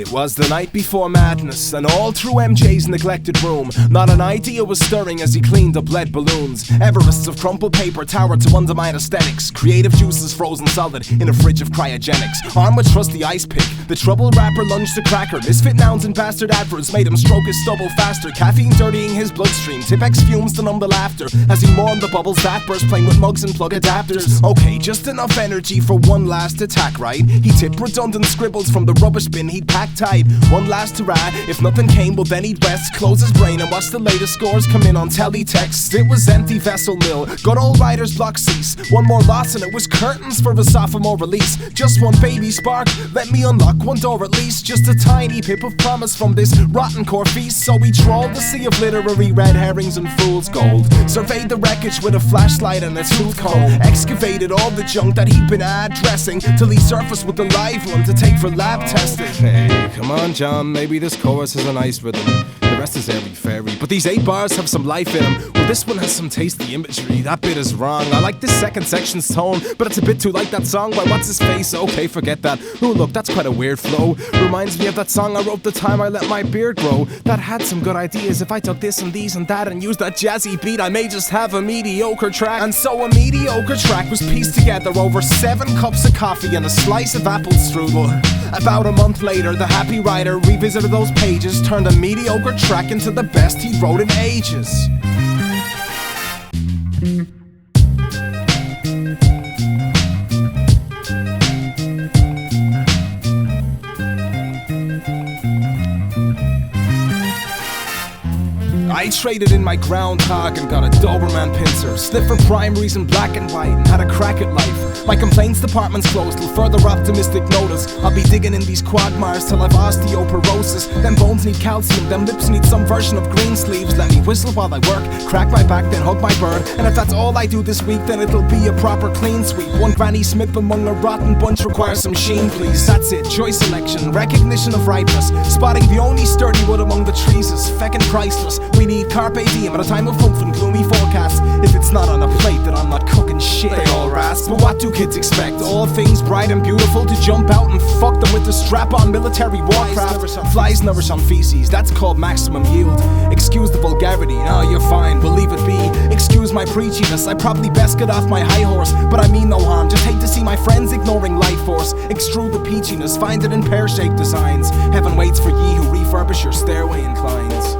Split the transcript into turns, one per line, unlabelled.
It was the night before madness, and all through MJ's neglected room, not an idea was stirring as he cleaned up lead balloons. Everests of crumpled paper towered to undermine aesthetics. Creative juices frozen solid in a fridge of cryogenics. Armed with trusty ice pick, the troubled rapper lunged the cracker. Misfit nouns and bastard adverbs made him stroke his stubble faster. Caffeine dirtying his bloodstream, Tipex fumes to numb the laughter as he mourned the bubbles that burst, playing with mugs and plug adapters. Okay, just enough energy for one last attack, right? He tipped redundant scribbles from the rubbish bin he'd packed tight. One last hurrah, if nothing came, well then he'd rest, close his brain and watch the latest scores come in on teletext. It was empty vessel nil, good old writer's block cease. One more loss and it was curtains for the sophomore release. Just one baby spark, let me unlock one door at least. Just a tiny pip of promise from this rotten core feast. So we trawled the sea of literary red herrings and fool's gold. Surveyed the wreckage with a flashlight and a tooth comb. Excavated all the junk that he'd been addressing till he surfaced with a live one to take for lab testing. Hey, come on John, maybe this chorus has a nice rhythm. The rest is airy-fairy, but these 8 bars have some life in them. Well, this one has some tasty imagery, that bit is wrong. I like this second section's tone, but it's a bit too like that song by what's his face. Okay, forget that. Ooh, look, that's quite a weird flow. Reminds me of that song I wrote the time I let my beard grow. That had some good ideas. If I took this and these and that and used that jazzy beat, I may just have a mediocre track. And so a mediocre track was pieced together over 7 cups of coffee and a slice of apple strudel. About a month later, the happy writer revisited those pages, turned a mediocre track into the best he wrote in ages. I traded in my groundhog and got a Doberman pincer. Slipped for primaries in black and white and had a crack at life. My complaints department's closed till further optimistic notice. I'll be digging in these quagmires till I've osteoporosis. Them bones need calcium, them lips need some version of green sleeves. Let me whistle while I work, crack my back, then hug my bird. And if that's all I do this week, then it'll be a proper clean sweep. One Granny Smith among a rotten bunch requires some sheen, please. That's it, choice selection, recognition of ripeness. Spotting the only sturdy wood among the trees is feckin' priceless. We need carpe diem at a time of hope and gloomy forecasts. If it's not on a plate, then I'm not cooking shit, they all rasp. But what do kids expect? All things bright and beautiful to jump out and fuck them with the strap-on military warcraft. Flies nourish on feces, that's called maximum yield. Excuse the vulgarity, no, you're fine, we'll leave it be. Excuse my preachiness, I probably best get off my high horse. But I mean no harm, just hate to see my friends ignoring life force. Extrude the peachiness, find it in pear-shaped designs. Heaven waits for ye who refurbish your stairway inclines.